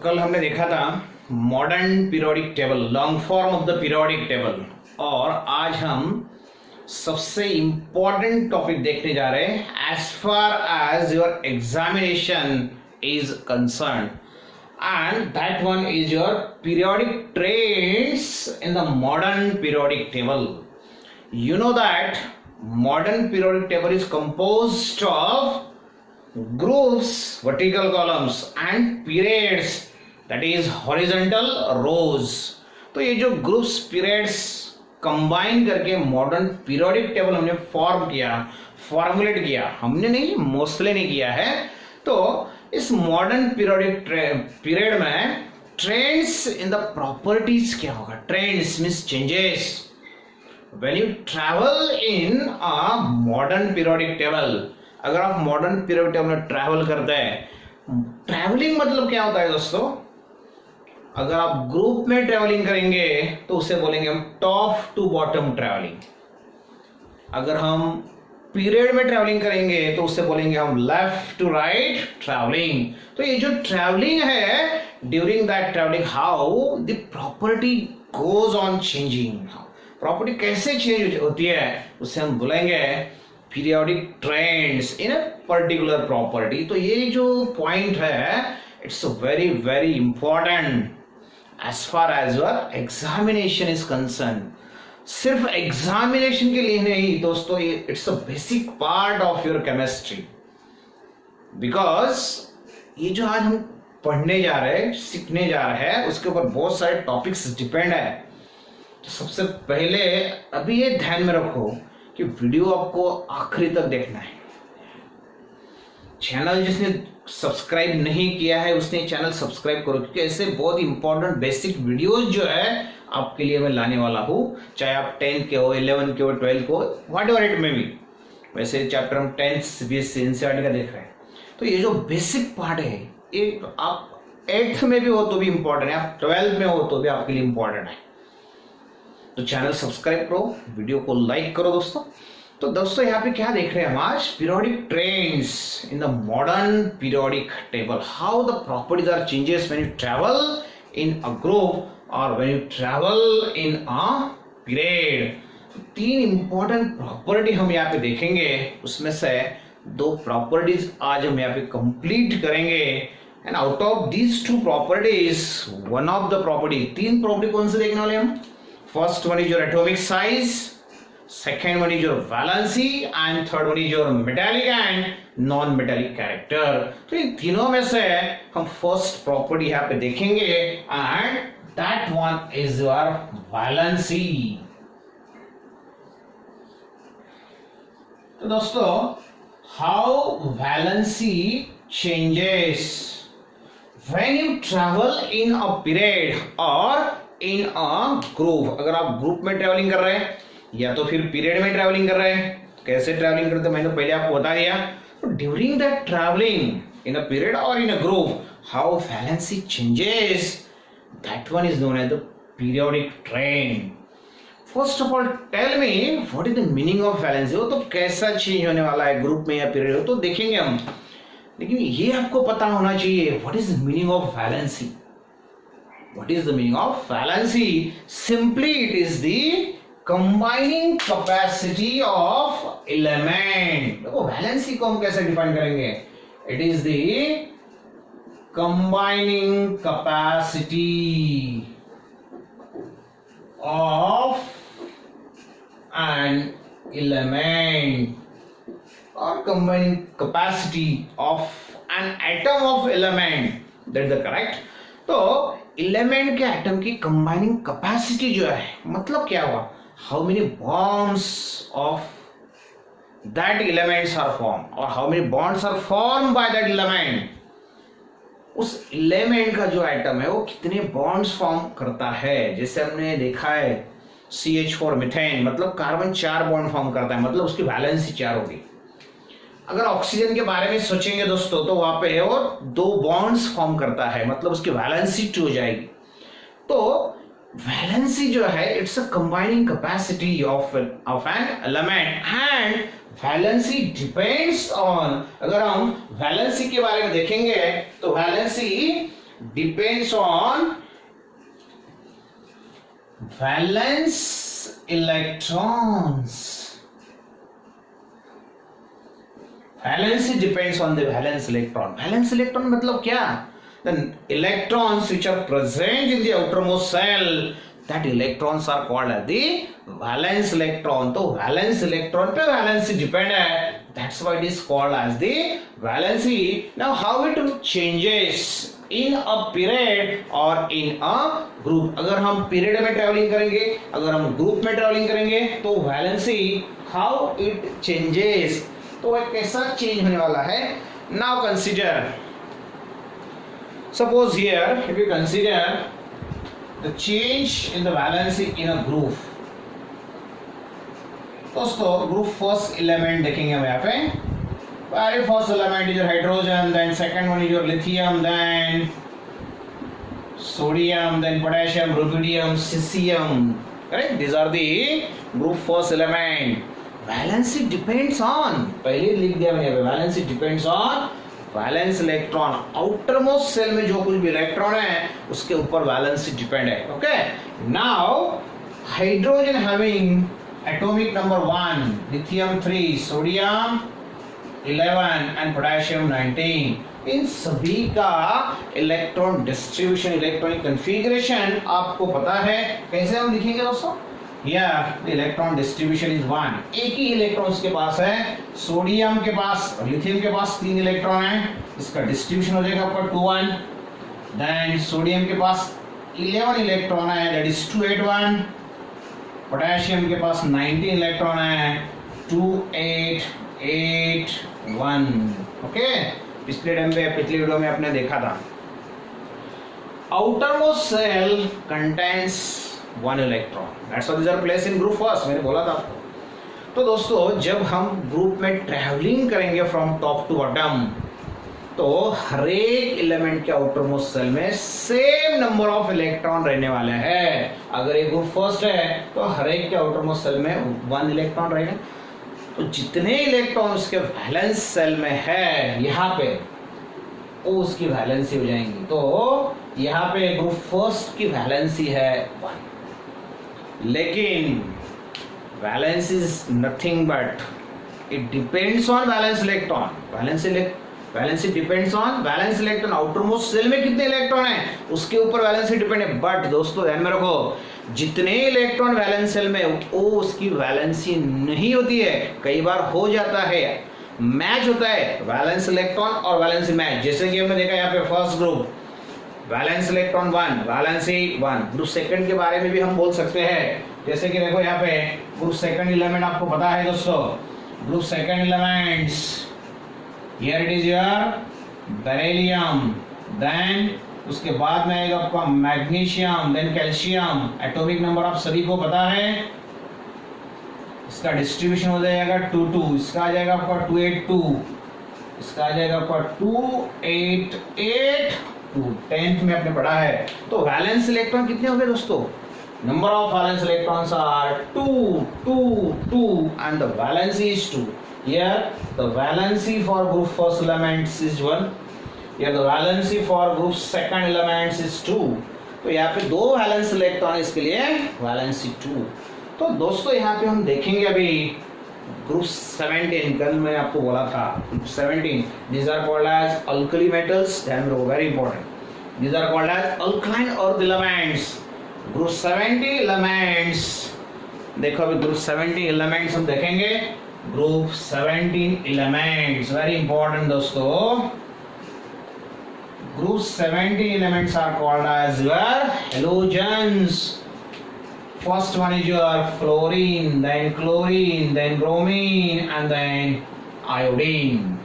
कल हमने देखा था modern periodic table, long form of the periodic table, और आज हम सबसे इंपॉर्टेंट टॉपिक देखने जा रहे हैं as far as your examination is concern, and that one is your periodic trains in the modern periodic table. You know that modern periodic table is composed of groups, vertical columns, and periods, that is horizontal rows. तो ये जो groups periods combine करके modern periodic table हमने formulate किया, हमने नहीं, mostly नहीं किया है। तो इस मॉडर्न पीरियड में ट्रेंड्स इन द प्रॉपर्टीज क्या होगा? Trends means changes when you travel in a modern periodic table. अगर आप मॉडर्न पीरियोडिक टेबल में ट्रैवल करते हैं, ट्रैवलिंग मतलब क्या होता है दोस्तों? अगर आप ग्रुप में ट्रैवलिंग करेंगे तो उसे बोलेंगे हम टॉप टू बॉटम ट्रैवलिंग। अगर हम पीरियड में ट्रैवलिंग करेंगे तो उससे बोलेंगे हम लेफ्ट टू राइट ट्रैवलिंग। तो ये जो ट्रैवलिंग है, during that travelling how the property goes on changing, property कैसे चेंज होती है उससे हम बोलेंगे periodic trends in a particular property. तो ये जो पॉइंट है, it's very very important as far as your examination is concern. सिर्फ एग्जामिनेशन के लिए नहीं दोस्तों, ये it's a basic part of your chemistry, because ये जो आज हम पढ़ने जा रहे हैं, सीखने जा रहे हैं, उसके ऊपर बहुत सारे टॉपिक्स डिपेंड है। तो सबसे पहले अभी ये ध्यान में रखो कि वीडियो आपको आखिरी तक देखना है। चैनल जिसने सब्सक्राइब नहीं किया है उसने चैनल सब्सक्राइब करो, क्योंकि ऐसे बहुत इंपॉर्टेंट बेसिक वीडियोज जो है आपके लिए मैं लाने वाला हूँ, चाहे आप 10th के हो, 11th के हो, 12th को, व्हाट एवर इट में भी। वैसे चैप्टर हम 10th बीएससी एनसीईआरटी का देख रहे हैं, तो ये जो बेसिक पार्ट है, ये आप 8th में भी हो तो भी इंपॉर्टेंट है, आप 12th में हो तो भी आपके लिए इंपॉर्टेंट है। तो चैनल सब्सक्राइब करो, वीडियो को लाइक करो दोस्तों। तो दोस्तों यहाँ पे क्या देख रहे हैं हम आज? Periodic trends in the modern periodic table, how the properties are changes when you travel in a group और when you travel in a period. तीन इंपॉर्टेंट प्रॉपर्टी हम यहाँ पे देखेंगे, उसमें से दो प्रॉपर्टीज आज हम यहाँ पे कंप्लीट करेंगे। And out of these two properties, one of the property, तीन प्रॉपर्टी कौन से देखने वाले हम? First one is your atomic size, second one is your valency, and third one is your metallic and non metallic character। तो इन तीनों में से हम फर्स्ट प्रॉपर्टी यहाँ पे देखेंगे, and that one is your valency। तो दोस्तों, how valency changes when you travel in a period or in a group। अगर आप ग्रुप में ट्रेवलिंग कर रहे हैं या तो फिर पीरियड में ट्रैवलिंग कर रहे हैं, कैसे ट्रैवलिंग करते हैं मैंने तो पहले आपको बता दिया। During that travelling in a period और in a group, how valency changes, that one is known as the periodic trend. First of all tell me what is the meaning of valency. वो तो कैसा change होने वाला है group में या period, तो देखेंगे हम, लेकिन ये आपको पता होना चाहिए what is the meaning of valency. What is the meaning of valency? Simply it is the combining capacity of element. देखो वैलेंसी को हम कैसे डिफाइन करेंगे? It is the combining capacity of an element, और combining capacity of an atom of element, that is the correct. तो element के atom की combining capacity जो है, मतलब क्या हुआ? How many bonds of that elements are formed, or how many bonds are formed by that element। उस element का जो एटम है वो कितने bonds फॉर्म करता है। जैसे हमने देखा है CH4 मीथेन, मतलब कार्बन 4 बॉन्ड फॉर्म करता है, मतलब उसकी वैलेंसी 4 होगी। अगर ऑक्सीजन के बारे में सोचेंगे दोस्तों, तो वहां पे वो 2 बॉन्ड्स फॉर्म करता है, मतलब उसकी वैलेंसी 2 हो जाएगी। तो वैलेंसी जो है, it's a combining capacity of an element, and valency depends on, अगर हम वैलेंसी के बारे में देखेंगे तो valency depends on valence electrons. Valency depends on the valence electron. Valence electron मतलब क्या? The electrons which are present in the outermost shell, that electrons are called as the valence electron. तो valence electron पे valency depend है. That's why it is called as the valency. Now how it changes in a period or in a group. अगर हम period में traveling करेंगे, अगर हम group में traveling करेंगे, तो valency how it changes. तो वह कैसा चेंज होने वाला है. Now consider, suppose here if you consider the change in the valency in a group. दोस्तों ग्रुप फर्स्ट एलिमेंट देखेंगे हम यहाँ पे. Very first element is your hydrogen, then second one is your lithium, then sodium, then potassium, rubidium, caesium. Correct, these are the group first element. Valency depends on, पहले लिख दिया मैंने, valency depends on valence electron. Outermost shell में जो कुछ भी electron है उसके ऊपर वैलेंसी डिपेंड है. Okay, now hydrogen having atomic number 1, lithium 3, sodium 11 and potassium 19. इन सभी का इलेक्ट्रॉन डिस्ट्रीब्यूशन, इलेक्ट्रॉनिक कॉन्फ़िगरेशन आपको पता है. कैसे हम लिखेंगे दोस्तों? Yeah, electron distribution is 1. एक ही इलेक्ट्रॉन के पास है. सोडियम के पास, लिथियम के पास 3 इलेक्ट्रॉन है, इसका डिस्ट्रीब्यूशन हो जाएगा आपका 2-1. देन सोडियम के पास 11 इलेक्ट्रॉन है, दैट इज 2-8-1. पोटेशियम के पास 19 इलेक्ट्रॉन है, 2-8-8-1. ओके, पिछले वीडियो में आपने देखा था. Outermost shell contains 1 electron. That's why these are placed in group first. मैंने बोला था आपको. तो दोस्तों जब हम ग्रुप में ट्रैवलिंग करेंगे फ्रॉम टॉप टू बॉटम, तो हर एक एलिमेंट के आउटर मोस्ट सेल में सेम नंबर ऑफ इलेक्ट्रॉन रहने वाले हैं. अगर एक ग्रुप फर्स्ट है तो हर एक के आउटर मोस्ट सेल में 1 इलेक्ट्रॉन रहेगा. तो जितने इलेक्ट्रॉन उसके वैलेंस सेल में है यहाँ पे, वो उसकी वैलेंसी हो जाएंगी. तो यहाँ पे ग्रुप फर्स्ट की वैलेंसी है 1. लेकिन valence is nothing but it depends on valence electron. Valency depends on valence electron. Outermost shell में कितने इलेक्ट्रॉन हैं उसके ऊपर वैलेंसी डिपेंड है. बट दोस्तों ध्यान में रखो, जितने इलेक्ट्रॉन वैलेंस सेल में वो उसकी वैलेंसी नहीं होती है. कई बार हो जाता है, मैच होता है वैलेंस इलेक्ट्रॉन और वैलेंसी मैच. जैसे कि हमने देखा यहाँ पे first group valence electron 1, valency 1. Group second के बारे में भी हम बोल सकते हैं. जैसे कि देखो यहाँ पे ग्रुप सेकंड एलिमेंट आपको पता है दोस्तों. Group second elements, here it is your beryllium, then उसके बाद में आएगा आपका magnesium, then calcium. Atomic number आप सभी को पता है. इसका डिस्ट्रीब्यूशन हो जाएगा 2-2. इसका आ जाएगा आपका 2-8-2. इसका आ जाएगा आपका 2-8-8-2. 10th में आपने पढ़ा है. तो वैलेंस इलेक्ट्रॉन कितने हो गए दोस्तों? Number of valence electrons are 2 and the valency is 2. Here the valency for group first elements is 1. Here the valency for group second elements is 2. तो यहाँ पे 2 वैलेंस इलेक्ट्रॉन, इसके लिए वैलेंसी 2. तो दोस्तों यहाँ पे हम देखेंगे अभी ग्रुप 17. कल मैंने आपको बोला था group 17. These are called as alkali metals. ध्यान रखो, very important. These are called as alkaline earth elements. Group 70 elements. देखो अभी ग्रुप 70 elements हम देखेंगे. ग्रुप 17 elements very important दोस्तों. Group 70 elements are called as your halogens. First one is your fluorine, then chlorine, then bromine and then iodine.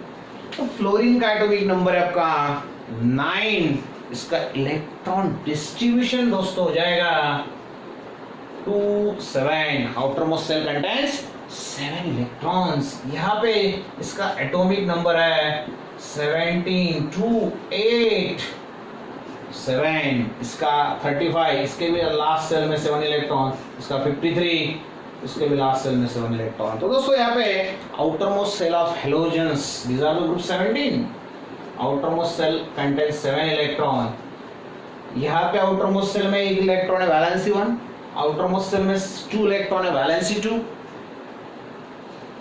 तो fluorine का atomic number है आपका 9. इसका इलेक्ट्रॉन डिस्ट्रीब्यूशन दोस्तों हो जाएगा 2-7. Outermost shell contains 7 electrons. यहाँ पे इसका एटॉमिक नंबर है 17, 2, 8, 7. इसका 35. इसके भी लास्ट सेल में 7 इलेक्ट्रॉन. इसका 53. इसके भी लास्ट सेल में 7 इलेक्ट्रॉन. तो दोस्तों यहाँ पे outermost shell of halogens, these are the group 17. Outermost shell contains 7 electron. यहाँ पे आउटर मोस्ट सेल में एक इलेक्ट्रॉन है वैलेंसी 1, आउटर मोस्ट सेल में 2 इलेक्ट्रॉन है वैलेंसी 2,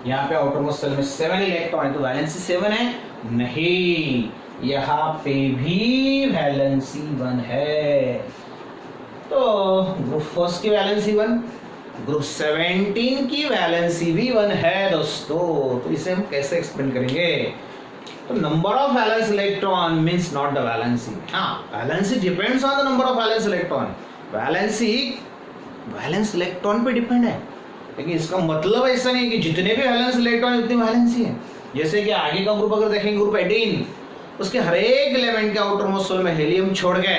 यहाँ पे आउटर मोस्ट सेल में 7 इलेक्ट्रॉन है तो वैलेंसी 7 है नहीं, यहाँ पे भी वैलेंसी 1 है। तो ग्रुप फर्स्ट की वैलेंसी 1, ग्रुप 17 की वैलेंसी भी 1 है दोस्तों। तो इसे हम कैसे एक्सप्लेन करेंगे? तो number of valence electron means not the valency. हाँ, valency depends on the number of valence electron, valency valence electron पे डिपेंड है, लेकिन इसका मतलब ऐसा नहीं कि जितने भी वैलेंस इलेक्ट्रॉन उतनी वैलेंसी है। जैसे कि आगे का ग्रुप अगर देखेंगे, ग्रुप 18, उसके हर एक एलिमेंट के आउटर मोस्ट सेल में हेलियम छोड़ के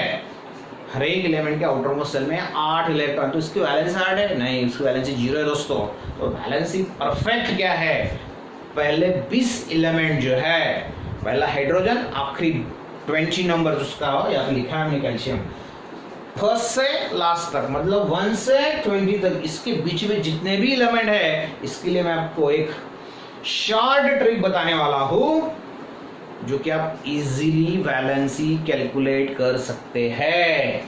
हर एक एलिमेंट के आउटर मोस्ट सेल में 8 इलेक्ट्रॉन, तो इसकी वैलेंसी 8 है नहीं, उसकी वैलेंसी 0 है दोस्तों। तो वैलेंसी परफेक्ट क्या है? पहले 20 एलिमेंट जो है, पहला हाइड्रोजन, आखिरी 20 नंबर उसका हो, या फिर लिखा है हमने कैल्शियम, फर्स्ट से लास्ट तक, मतलब 1 से 20 तक, इसके बीच में जितने भी एलिमेंट है, इसके लिए मैं आपको एक शॉर्ट ट्रिक बताने वाला हूं जो कि आप इजीली वैलेंसी कैलकुलेट कर सकते हैं।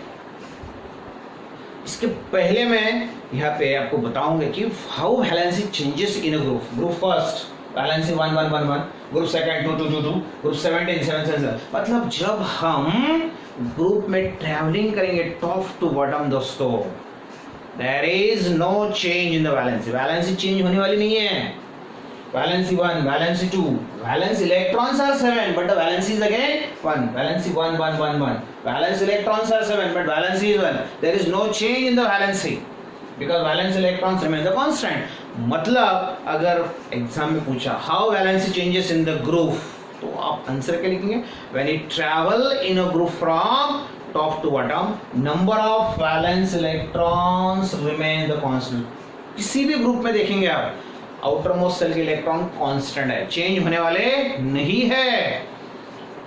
इसके पहले मैं यहाँ पे आपको बताऊंगा कि how valency changes in a group. Group first valency 1 1 1 1, group second 2 2 2 2, group 17 7 7 7। मतलब जब हम ग्रुप में ट्रैवलिंग करेंगे टॉप टू बॉटम दोस्तों, there is no change in the valency, valency change होने वाली नहीं है। Valency 1, valency 2, valence electrons are 7, but the valency is again 1. Valency 1 1 1 1. Valence electrons are 7, but valency is 1. There is no change in the valency because valence electrons remain the constant. मतलब अगर exam में पूछा how valency changes in the group, तो आप answer क्या लिखेंगे? When it travel in a group from top to bottom, number of valence electrons remain the constant. किसी भी ग्रुप में देखेंगे आप, आउटर मोस्ट सेल के इलेक्ट्रॉन कांस्टेंट है, चेंज होने वाले नहीं है।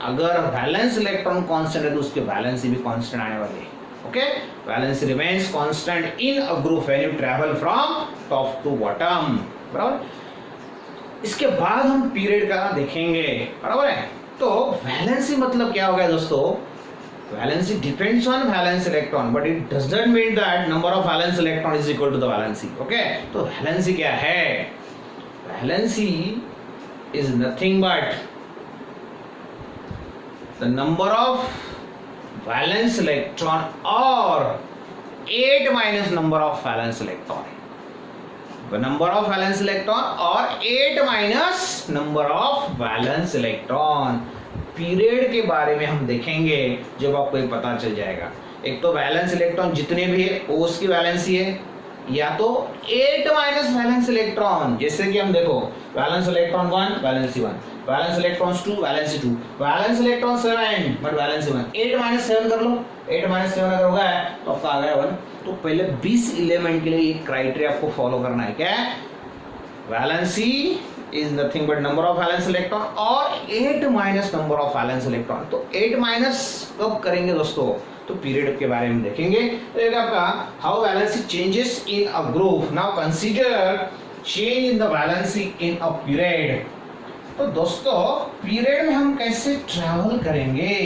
अगर वैलेंस इलेक्ट्रॉन कांस्टेंट है तो उसके वैलेंसी भी कांस्टेंट आने वाली है। Okay, valency remains constant in a group when you travel from top to bottom, बराबर। इसके बाद हम पीरियड का देखेंगे, बराबर है। तो वैलेंसी मतलब क्या हो गया दोस्तों? Valency depends on valence electron, but it does not mean that number of valence electron is equal to the valency. Okay? तो valency क्या है? Valency is nothing but the number of valence electron or 8 minus number of valence electron. The number of valence electron or 8 minus number of valence electron. Period के बारे में हम देखेंगे जब आपको ये पता चल जाएगा। एक तो वैलेंस इलेक्ट्रॉन जितने भी है वो उसकी वैलेंसी है, या तो 8 माइनस वैलेंस इलेक्ट्रॉन, जैसे कि हम देखो valence electron 1 valency 1, valence electrons 2 valency 2, valence electron 7 but valency 1, 8 minus 7 कर लो, 8 माइनस 7 अगर होगा तो आपका आ गया 1। तो पहले 20 एलिमेंट के लिए एक क्राइटेरिया आपको फॉलो करना है, क्या है? Valency is nothing but number of valence electron और 8 minus number of valence electron। तो 8 minus कब करेंगे दोस्तों? तो पीरियड के बारे में देखेंगे। तो एक आपका how valency changes in a group। Now consider change in the valency in a period। तो दोस्तों पीरियड में हम कैसे ट्रैवल करेंगे?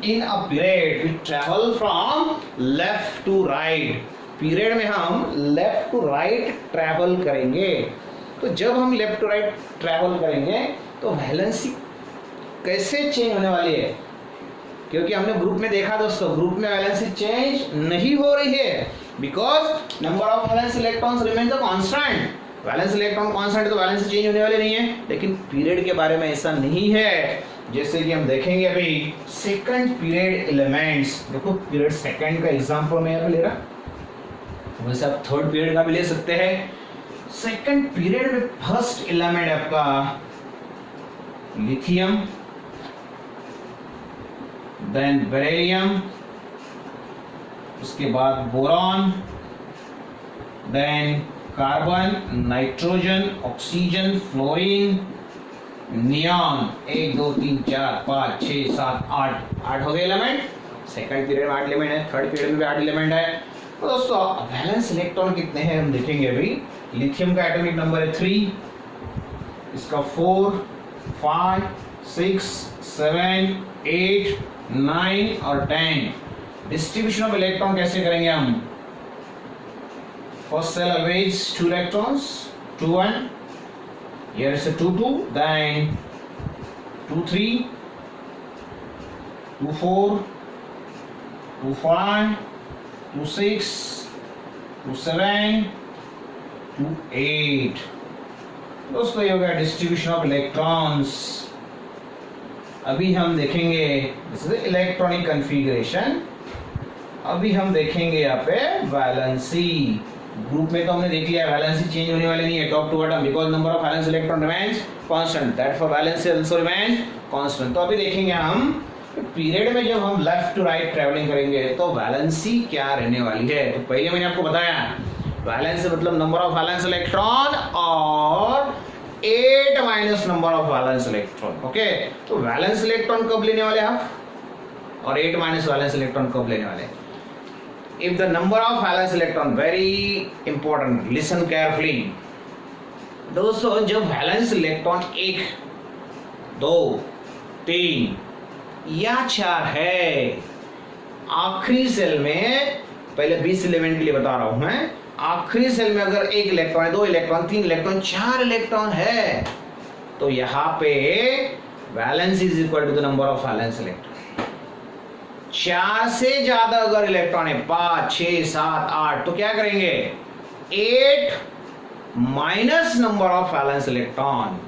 In a period we travel from left to right। Period में हम लेफ्ट टू राइट ट्रैवल करेंगे। तो जब हम लेफ्ट टू राइट ट्रैवल करेंगे तो वैलेंसी कैसे चेंज होने वाली है? क्योंकि हमने ग्रुप में देखा दोस्तों, ग्रुप में वैलेंसी चेंज नहीं हो रही है because number of valence electrons remain the constant. Valence electron constant है तो वैलेंसी चेंज होने वाली नहीं है, लेकिन पीरियड के बारे में ऐसा नहीं है। जैसे कि हम देखेंगे अभी सेकंड पीरियड एलिमेंट्स, देखो पीरियड सेकंड का एग्जांपल मैं यहाँ पे ले रहा, वैसे आप थर्ड पीरियड का भी ले सकते हैं। सेकंड पीरियड में फर्स्ट एलिमेंट आपका लिथियम, देन बेरिलियम, उसके बाद boron, then carbon, nitrogen, oxygen, fluorine, neon. 1 2 3 4 5 6 7 8 हो गए एलिमेंट। सेकंड पीरियड में 8 एलिमेंट है, थर्ड पीरियड में भी 8 एलिमेंट है। तो दोस्तों वैलेंस इलेक्ट्रॉन कितने हैं हम देखेंगे अभी। लिथियम का एटॉमिक नंबर है 3, इसका 4 5 6 7 8 9 और 10। डिस्ट्रीब्यूशन ऑफ इलेक्ट्रॉन कैसे करेंगे हम? First shell always 2 electrons, 2 1, here is a 2 2, then 2 3, 2 4, 2 5, 2 6, 2 7, 2 8. दोस्तों ये हो गया डिस्ट्रीब्यूशन ऑफ इलेक्ट्रॉन्स। अभी हम देखेंगे दिस इज इलेक्ट्रॉनिक कन्फिगरेशन। अभी हम देखेंगे यहाँ पे वैलेंसी। ग्रुप में तो हमने देख लिया वैलेंसी चेंज होने वाली नहीं है top to bottom, because number of valence electron remains constant, that for valency also remains constant. तो अभी देखेंगे हम पीरियड में जब हम लेफ्ट टू राइट ट्रैवलिंग करेंगे तो वैलेंसी क्या रहने वाली है। तो पहले मैंने आपको बताया वैलेंसी मतलब नंबर ऑफ वैलेंस इलेक्ट्रॉन और 8 minus number of valence electron. Okay, तो वैलेंस इलेक्ट्रॉन कब लेने वाले आप और 8 माइनस वैलेंस इलेक्ट्रॉन कब लेने वाले? If the number of valence electron, very important, listen carefully. दोस्तों जब वैलेंस इलेक्ट्रॉन 1, 2, 3 या 4 है, आखिरी सेल में, पहले 20 एलिमेंट के लिए बता रहा हूं मैं, आखिरी सेल में अगर 1 इलेक्ट्रॉन है, 2 इलेक्ट्रॉन, 3 इलेक्ट्रॉन, 4 इलेक्ट्रॉन है, तो यहाँ पे valence is equal to the number of valence electron. 4 से ज्यादा अगर इलेक्ट्रॉन है, 5, 6, 7, 8, तो क्या करेंगे? 8 minus number of valence electron.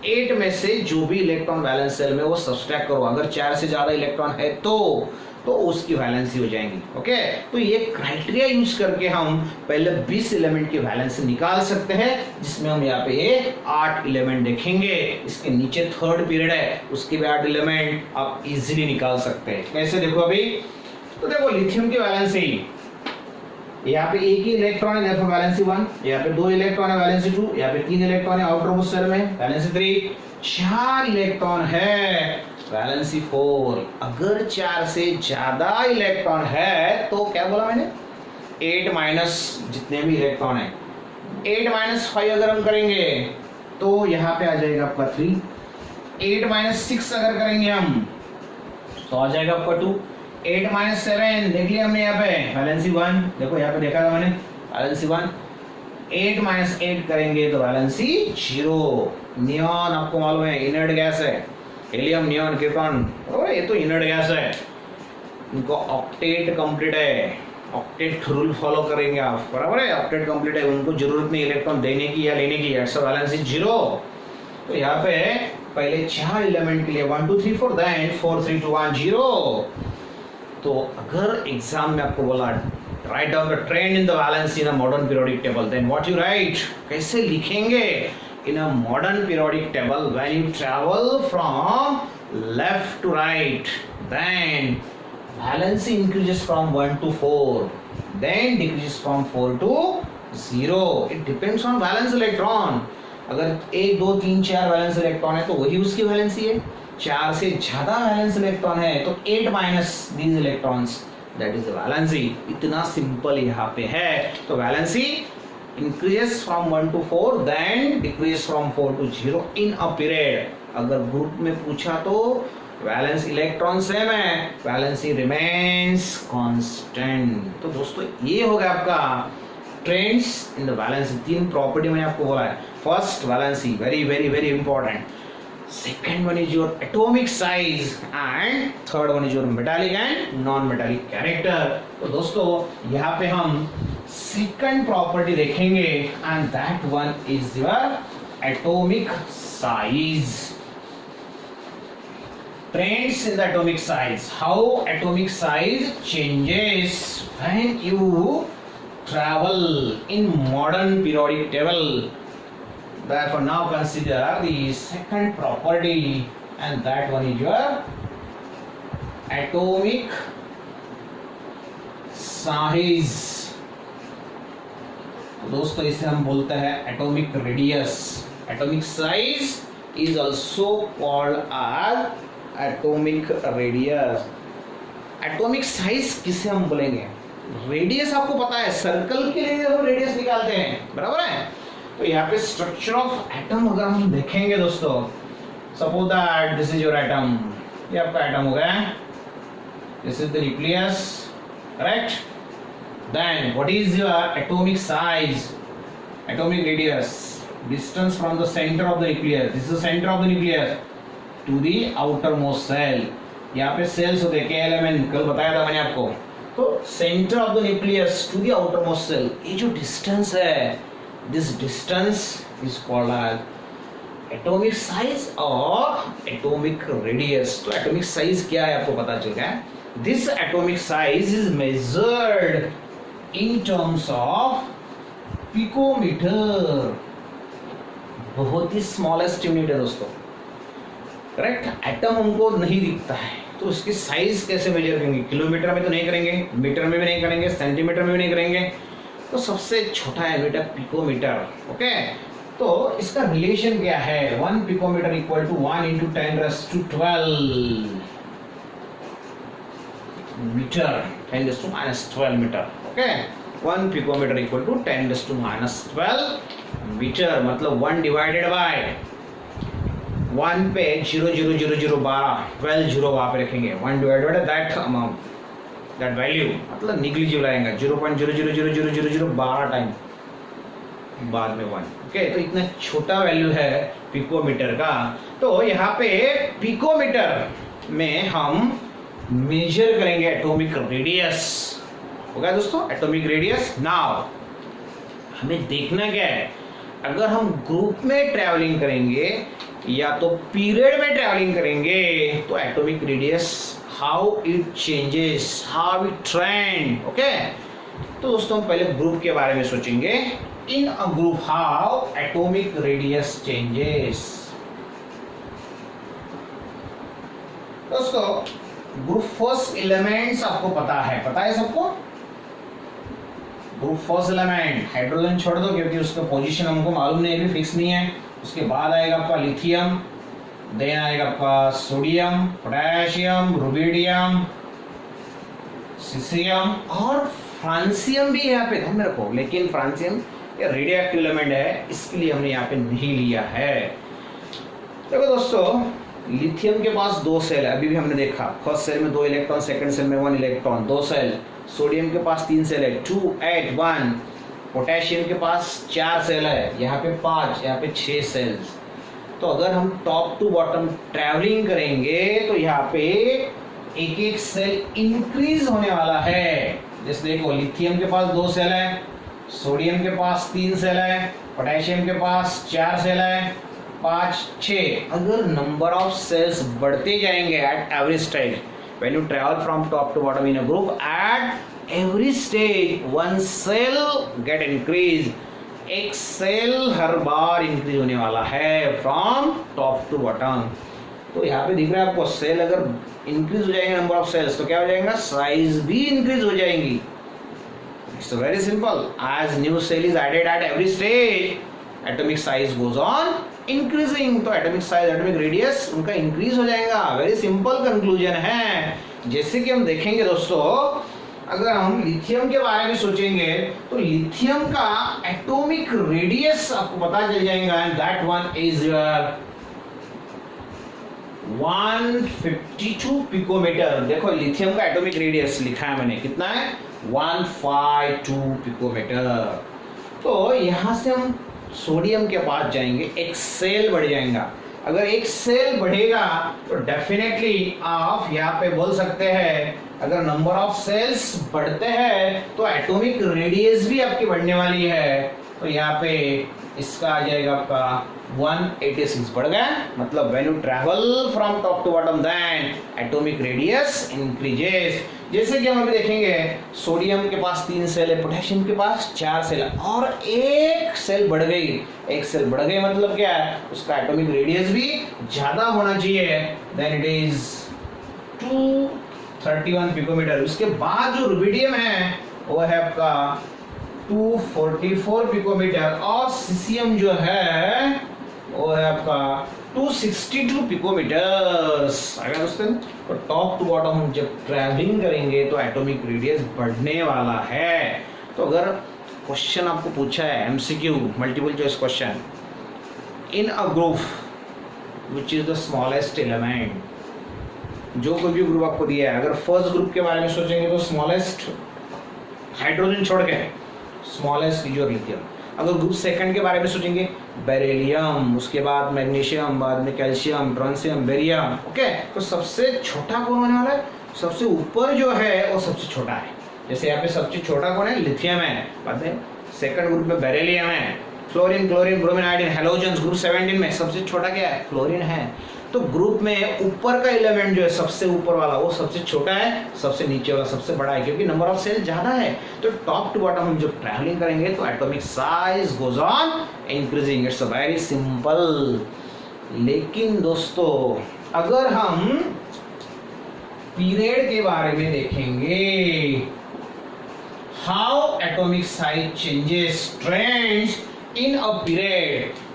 8 में से जो भी इलेक्ट्रॉन वैलेंस सेल में वो सब्सट्रैक्ट करो। अगर 4 से ज्यादा इलेक्ट्रॉन है तो उसकी वैलेंसी हो जाएंगी। ओके, तो ये क्राइटेरिया यूज करके हम पहले 20 एलिमेंट की वैलेंसी निकाल सकते हैं, जिसमें हम यहाँ पे 8 एलिमेंट देखेंगे। इसके नीचे थर्ड पीरियड है, उसके भी 8 एलिमेंट आप इजीली निकाल सकते हैं। कैसे देखो अभी, तो देखो लिथियम की वैलेंसी, यहाँ पे एक ही इलेक्ट्रॉन है, वैलेंसी 1, यहाँ पे 2 इलेक्ट्रॉन है, वैलेंसी 2, यहाँ पे 3 इलेक्ट्रॉन है आउटर मोस्ट सेल में, वैलेंसी 3, 4 इलेक्ट्रॉन है, वैलेंसी 4। अगर 4 से ज्यादा इलेक्ट्रॉन है तो क्या बोला मैंने? 8 माइनस जितने भी इलेक्ट्रॉन है, 8 माइनस 5 अगर हम करेंगे तो यहाँ पे आ जाएगा आपका 3। 8 माइनस 6 अगर करेंगे हम तो आ जाएगा आपका 2। 8 माइनस 7 देख लिया हमने यहाँ पे, वैलेंसी 1, देखो यहाँ पे देखा था मैंने, वैलेंसी 1। 8 माइनस 8 करेंगे तो वैलेंसी 0। नियॉन आपको मालूम है इनर्ट गैस है, हेलियम, नियॉन, क्रिप्टॉन, ये तो इनर्ट गैस है, इनको ऑक्टेट कंप्लीट है, ऑक्टेट रूल फॉलो करेंगे आप, बराबर है, ऑक्टेट कंप्लीट है, उनको जरूरत नहीं इलेक्ट्रॉन देने की या लेने की, ऐसा वैलेंसी 0। तो यहाँ पे पहले 4 एलिमेंट के लिए 1 2 3 4, देन 4 3 2 1 0। तो अगर एग्जाम में आपको बोला write down the trend in the valency in a modern periodic table, then what you write, कैसे लिखेंगे in a modern periodic table? When you travel from left to right, then valency increases from 1 to 4, then decreases from 4 to 0. It depends on valence electron. अगर 1 2 3 4 valence electron है तो वही उसकी valency है। 4 से ज्यादा वैलेंस इलेक्ट्रॉन है तो 8 minus these electrons, that is the valency. इतना सिंपल यहाँ पे है। तो valency increases from 1 to 4, then decreases from 4 to 0 in a period. अगर ग्रुप में पूछा तो वैलेंस इलेक्ट्रॉन सेम है, वैलेंसी रिमेन्स कांस्टेंट। तो दोस्तों ये हो गया आपका trends in the valency. 3 property मैंने आपको बोला है। First valency, very very very important. Second one is your atomic size and third one is your metallic and non metallic character. तो दोस्तों यहाँ पे हम सेकंड प्रॉपर्टी देखेंगे and that one is your atomic size. Trends in the atomic size, how atomic size changes when you travel in modern periodic table. Therefore now consider the second property and that one is your atomic size. दोस्तों इसे हम बोलते हैं atomic radius. Atomic size is also called as atomic radius. Atomic size किसे हम बोलेंगे? Radius आपको पता है, सर्कल के लिए हम रेडियस निकालते हैं, बराबर है। तो यहाँ पे स्ट्रक्चर ऑफ एटम अगर हम देखेंगे दोस्तों, suppose that this is your atom, ये आपका एटम हो गया, this is the nucleus, correct? Then what is your atomic size? Atomic radius, distance from the center of the nucleus. This is the center of the nucleus to the outermost cell. यहाँ पे sales होते हैं KLMN, कल बताया था मैंने आपको. तो centre of the nucleus to the outermost shell, ये जो डिस्टेंस है, this distance is called as atomic size और एटॉमिक रेडियस. तो एटॉमिक साइज क्या है आपको पता चल गया. This atomic size is measured in terms of picometre. बहुत ही स्मॉलेस्ट यूनिट है दोस्तों, करेक्ट. एटम हमको नहीं दिखता है, तो उसकी साइज कैसे मेजर करेंगे? किलोमीटर में तो नहीं करेंगे, मीटर में भी नहीं करेंगे, सेंटीमीटर में भी नहीं करेंगे. तो सबसे छोटा यूनिट है पिकोमीटर. ओके, तो इसका रिलेशन क्या है? 1 picometre equal to 1 into 10⁻12 metre, 10⁻12 metre. Okay, 1 picometre equal to 10⁻12 metre, मतलब 1 डिवाइडेड बाय 1 पे 0.000012 12 जीरो वहाँ पे रखेंगे. 1 divided by that amount, that value, मतलब निग्लिजिबल आएगा. 0.00000012 टाइम बाद में 1. ओके, तो इतना छोटा वैल्यू है पिकोमीटर का. तो यहाँ पे पिकोमीटर में हम मेजर करेंगे एटॉमिक रेडियस. ओके दोस्तों, एटॉमिक रेडियस. नाउ हमें देखना क्या है, अगर हम ग्रुप में ट्रैवलिंग करेंगे या तो पीरियड में ट्रैवलिंग करेंगे, तो atomic radius how it changes, how it trend. Okay, तो दोस्तों हम पहले ग्रुप के बारे में सोचेंगे. In a group how atomic radius changes. दोस्तों ग्रुप फर्स्ट एलिमेंट्स आपको पता है सबको. ग्रुप फर्स्ट एलिमेंट हाइड्रोजन छोड़ दो क्योंकि उसका पोजीशन हमको मालूम नहीं है, फिक्स नहीं है. उसके बाद आएगा आपका लिथियम, देन आएगा आपका सोडियम, पोटेशियम, रुबिडियम, सीसियम और फ्रांसियम भी यहाँ पे ध्यान में रखो. लेकिन फ्रांसियम ये रेडियो एक्टिव एलिमेंट है, इसके लिए हमने यहाँ पे नहीं लिया है. देखो दोस्तों, लिथियम के पास 2 सेल है, अभी भी हमने देखा. फर्स्ट सेल में 2 इलेक्ट्रॉन, सेकंड सेल में 1 इलेक्ट्रॉन, 2 सेल. सोडियम के पास 3 सेल है, 2 8 1. पोटेशियम के पास 4 सेल है, यहाँ पे 5, यहाँ पे 6 सेल्स. तो अगर हम टॉप टू बॉटम ट्रैवलिंग करेंगे तो यहाँ पे एक एक सेल इंक्रीज होने वाला है. जैसे देखो, लिथियम के पास 2 सेल है, सोडियम के पास 3 सेल है, पोटेशियम के पास 4 सेल है, 5 6. अगर नंबर ऑफ सेल्स बढ़ते जाएंगे eight every stage, when you travel from top to bottom in a group, at every stage 1 cell get increased. एक सेल हर बार इंक्रीज होने वाला है फ्रॉम टॉप टू बॉटम. तो यहाँ पे दिख रहा है आपको, सेल अगर इंक्रीज हो जाएंगे नंबर ऑफ सेल्स तो क्या हो जाएगा? साइज भी इंक्रीज हो जाएंगी. It's very simple. As new shell is added at every stage, atomic size goes on increasing. तो एटॉमिक साइज, एटॉमिक रेडियस उनका इंक्रीज हो जाएगा. वेरी सिंपल कंक्लूजन है. जैसे कि हम देखेंगे दोस्तों, अगर हम लिथियम के बारे में सोचेंगे तो लिथियम का एटॉमिक रेडियस आपको पता चल जाएगा. That one is your 152 picometre. देखो लिथियम का एटॉमिक रेडियस लिखा है मैंने, कितना है? 152 पिकोमीटर. तो यहां से हम सोडियम के पास जाएंगे, एक सेल बढ़ जाएगा. अगर एक सेल बढ़ेगा तो डेफिनेटली आप यहाँ पे बोल सकते हैं, अगर नंबर ऑफ सेल्स बढ़ते हैं तो एटॉमिक रेडियस भी आपकी बढ़ने वाली है. तो यहाँ पे इसका आ जाएगा आपका 186 बढ़ गया. मतलब when you travel from top to bottom then atomic radius increases. जैसे कि हम अभी देखेंगे, सोडियम के पास 3 सेल है, पोटेशियम के पास 4 सेल है और एक सेल बढ़ गई. एक सेल बढ़ गई मतलब क्या है? उसका एटॉमिक रेडियस भी ज्यादा होना चाहिए. Then it is 231 picometre. उसके बाद जो रुबिडियम है वो है आपका 244 पिकोमीटर और सीसियम जो है वो है आपका 262 पिकोमीटर्स. अगर दोस्तों तो टॉप टू बॉटम हम जब ट्रैवलिंग करेंगे तो एटॉमिक रेडियस बढ़ने वाला है. तो अगर क्वेश्चन आपको पूछा है MCQ, multiple choice question, in a group which is the smallest element, जो कोई भी ग्रुप आपको दिया है, अगर फर्स्ट ग्रुप के बारे में सोचेंगे तो स्मॉलेस्ट हाइड्रोजन छोड़ के स्मॉलेस्ट जो लिथियम। अगर ग्रुप सेकंड के बारे में सोचेंगे बेरिलियम, उसके बाद मैग्नीशियम, बाद में कैल्शियम, ट्रांसियम, बेरियम। ओके, तो सबसे छोटा कौन होने वाला है? सबसे ऊपर जो है वो सबसे छोटा है। जैसे यहाँ पे सबसे छोटा कौन है? लिथियम है। बाद में सेकंड ग्रुप में बेरिलियम है, fluorine, chlorine, bromine, iodine, halogens. Group 17 में सबसे छोटा क्या है? फ्लोरीन है। तो ग्रुप में ऊपर का एलिमेंट जो है सबसे ऊपर वाला वो सबसे छोटा है, सबसे नीचे वाला सबसे बड़ा है, क्योंकि नंबर ऑफ सेल ज्यादा है। तो टॉप टू बॉटम हम जब ट्रैवलिंग करेंगे तो atomic size goes on increasing. It's very simple. लेकिन दोस्तों अगर हम पीरियड के बारे में देखेंगे, how atomic size changes trends in a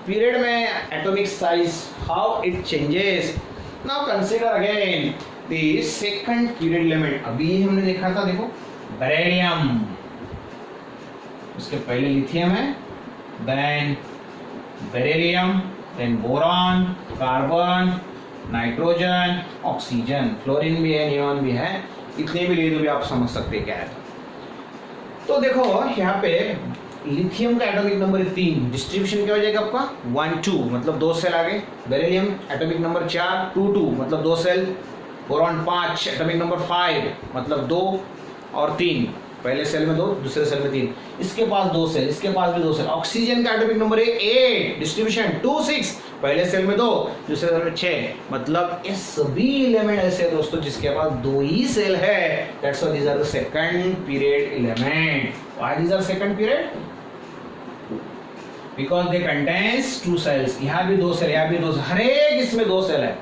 period में atomic size how it changes. Now consider again the second period element. अभी हमने देखा था, देखो बेरिलियम, उसके पहले लिथियम है, then beryllium, then boron, carbon, nitrogen, oxygen, fluorine भी है, नियॉन भी है। इतने भी ले दो भी आप समझ सकते हैं क्या है। तो देखो यहाँ पे लिथियम का एटॉमिक नंबर 3, डिस्ट्रीब्यूशन क्या हो जाएगा आपका 1 2, मतलब 2 सेल आगे। बेरिलियम एटॉमिक नंबर 4 2 2, मतलब 2 सेल। बोरॉन 5 एटॉमिक नंबर 5, मतलब 2 और 3, पहले सेल में 2, दूसरे सेल में 3। इसके पास 2 सेल, इसके पास भी 2 सेल। ऑक्सीजन का एटॉमिक नंबर 8, डिस्ट्रीब्यूशन 2 6, पहले सेल में 2, दूसरे सेल में 6। मतलब ये सभी एलिमेंट ऐसे हैं दोस्तों जिसके पास 2 ही सेल है। That's why these are the second period element. Why these are second period? Because they contains 2 shells. यहाँ भी 2 सेल, यहाँ भी 2 सेल, हर एक इसमें 2 सेल है।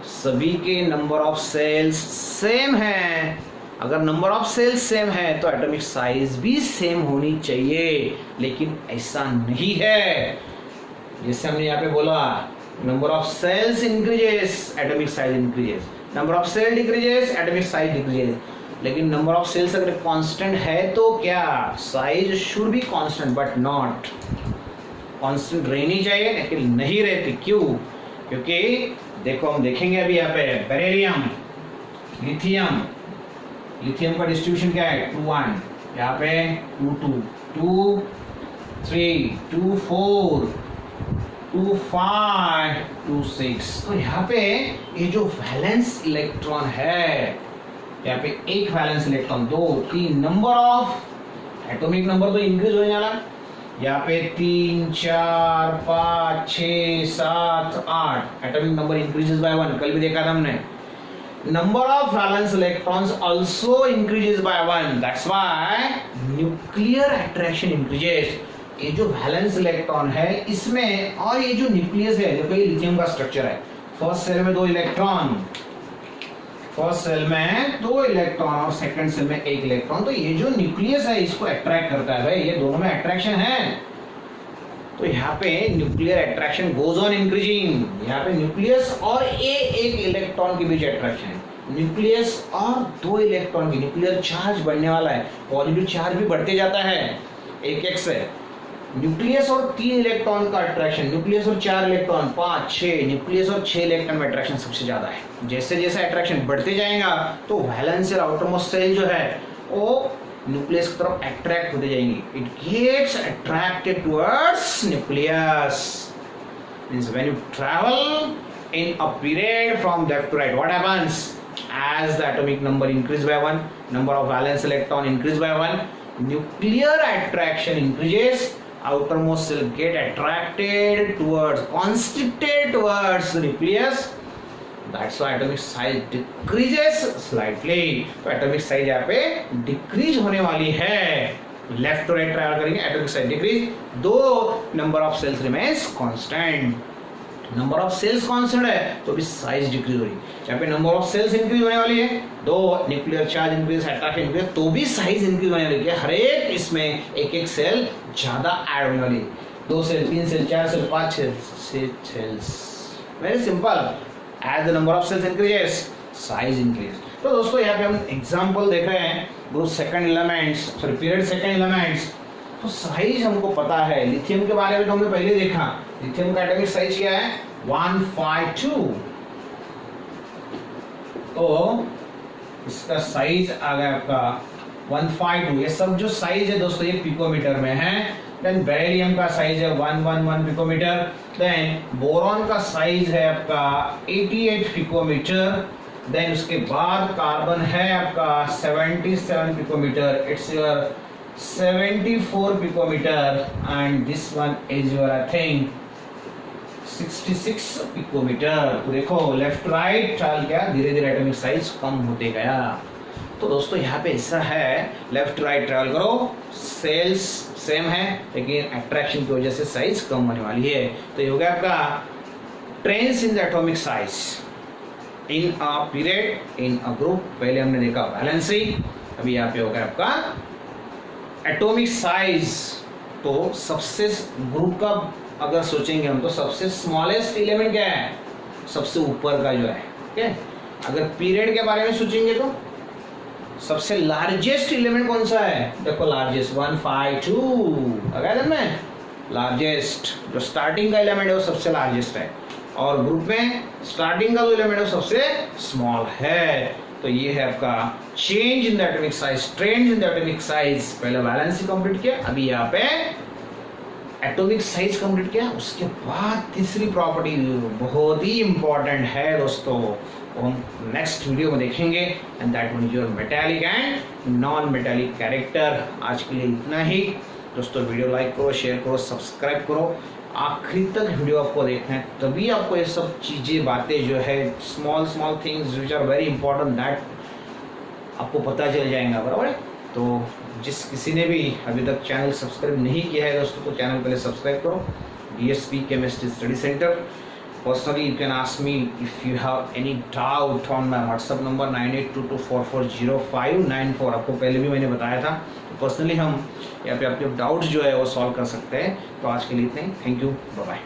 सभी के नंबर ऑफ सेल्स सेम है। अगर नंबर ऑफ सेल्स सेम है तो एटॉमिक साइज भी सेम होनी चाहिए, लेकिन ऐसा नहीं है। जैसे हमने यहाँ पे बोला, number of shells increases, atomic size increases, number of shell decreases, atomic size decreases. लेकिन नंबर ऑफ सेल्स अगर कांस्टेंट है तो क्या size should be constant, but not constant रहनी चाहिए, लेकिन नहीं रहती। क्यों? क्योंकि देखो हम देखेंगे अभी यहाँ पे बेरिलियम, लिथियम, लिथियम का डिस्ट्रीब्यूशन क्या है 2 1, यहाँ पे 2 2 2 3 2 4 2 5 2 6। तो यहाँ पे ये जो वैलेंस इलेक्ट्रॉन है, यहाँ पे एक valence electron, 2 3, number of atomic number तो इंक्रीज होने वाला। यहाँ पे 3 4 5 6 7 8 एटॉमिक नंबर इंक्रीजेस बाय 1। कल भी देखा था हमने। Number of valence electrons also increases by 1. That's why nuclear attraction increases. ये जो वैलेंस इलेक्ट्रॉन है इसमें, और ये जो न्यूक्लियस है, देखो ये लिथियम का स्ट्रक्चर है। फर्स्ट सेल में 2 इलेक्ट्रॉन, फर्स्ट सेल में 2 इलेक्ट्रॉन और सेकंड सेल में 1 इलेक्ट्रॉन। तो ये जो न्यूक्लियस है इसको अट्रैक्ट करता है भाई, ये दोनों में अट्रैक्शन है। तो यहाँ पे nuclear attraction goes on increasing. यहाँ पे न्यूक्लियस और एक इलेक्ट्रॉन के बीच अट्रैक्शन है। न्यूक्लियस और 2 इलेक्ट्रॉन की न्यूक्लियर चार्ज बढ़ने वाला है, पॉजिटिव चार्ज भी बढ़ते जाता है 1 से। न्यूक्लियस और 3 इलेक्ट्रॉन का अट्रैक्शन, न्यूक्लियस और 4 इलेक्ट्रॉन 5 6, न्यूक्लियस और 6 इलेक्ट्रॉन में अट्रैक्शन सबसे ज्यादा है। जैसे जैसे अट्रैक्शन बढ़ते जाएगा तो वैलेंस सेल, आउटरमोस्ट सेल जो है वो न्यूक्लियस की तरफ अट्रैक्ट होते जाएंगी। It gets attracted towards nucleus. Means when you travel in a period from left to right, what happens? As the atomic number increase by 1, number of valence electron increase by 1, nuclear attraction increases, outermost cell get attracted towards, constricted towards the nucleus. That's why atomic size decreases slightly. तो atomic size यहाँ पे decrease होने वाली है। Left to right travel करेंगे, atomic size decrease, though number of cells remains constant. Number of shells constant है तो भी साइज डिक्रीज हो रही है। यहाँ पे नंबर ऑफ सेल्स इंक्रीज होने वाली है, 2 nuclear charge increase, attraction increase, तो भी साइज इंक्रीज होने वाली है। हर एक इसमें एक सेल ज्यादा ऐड होने वाली है। 2 shell, 3 shell, 4 shell, 5 shell, 6 shells. Very simple. As the number of shells increases, size increase. तो दोस्तों यहाँ पे हम एग्जांपल देख रहे हैं group second elements, sorry period second elements. तो साइज हमको पता है। लिथियम के बारे में तो हमने पहले देखा, लिथियम का एटॉमिक साइज क्या है 152। तो इसका साइज आ गया आपका 152। ये सब जो साइज है दोस्तों ये पिकोमीटर में है। देन बेरिलियम का साइज है 111 पिकोमीटर। देन बोरॉन का साइज है आपका 88 पिकोमीटर। देन उसके बाद कार्बन है आपका 77 picometre, it's your 74 picometre and this one is your I think 66 picometre. तो देखो लेफ्ट राइट चाल क्या धीरे धीरे एटॉमिक साइज कम होते गया। तो दोस्तों यहाँ पे ऐसा है, लेफ्ट राइट ट्रैवल करो, सेल्स सेम है लेकिन अट्रैक्शन की वजह से साइज कम होने वाली है। तो ये हो गया आपका trends in the atomic size in a period in a group. पहले हमने देखा वैलेंसी, अभी यहाँ पे हो गया आपका एटॉमिक साइज। तो सबसे ग्रुप का अगर सोचेंगे हम तो सबसे स्मॉलेस्ट एलिमेंट क्या है, सबसे ऊपर का जो है, ठीक है। अगर पीरियड के बारे में सोचेंगे तो सबसे लार्जेस्ट एलिमेंट कौन सा है, देखो लार्जेस्ट 152 अगर में लार्जेस्ट जो स्टार्टिंग का एलिमेंट है वो सबसे लार्जेस्ट है, और ग्रुप में स्टार्टिंग का जो एलिमेंट है वो सबसे स्मॉल है। तो ये है आपका change in the atomic size, trend in the atomic size. पहले वैलेंसी कंप्लीट किया, अभी यहाँ पे एटॉमिक साइज कंप्लीट किया। उसके बाद तीसरी प्रॉपर्टी बहुत ही इंपॉर्टेंट है दोस्तों, हम नेक्स्ट वीडियो में देखेंगे, and that one is your metallic and non metallic character. आज के लिए इतना ही दोस्तों। वीडियो लाइक करो, शेयर करो, सब्सक्राइब करो, आखिरी तक वीडियो आपको देखना है, तभी आपको ये सब चीज़ें बातें जो है small small things which are very important that आपको पता चल जाएगा, बराबर है। तो जिस किसी ने भी अभी तक चैनल सब्सक्राइब नहीं किया है दोस्तों, तो चैनल पहले सब्सक्राइब करो। DSP chemistry study centre. Personally, you can ask me if you have any doubt on my WhatsApp number 9822440594। आपको पहले भी मैंने बताया था। तो पर्सनली हम यहाँ पे आपके डाउट्स जो है वो सॉल्व कर सकते हैं। तो आज के लिए इतना ही, थैंक यू, बाय बाय।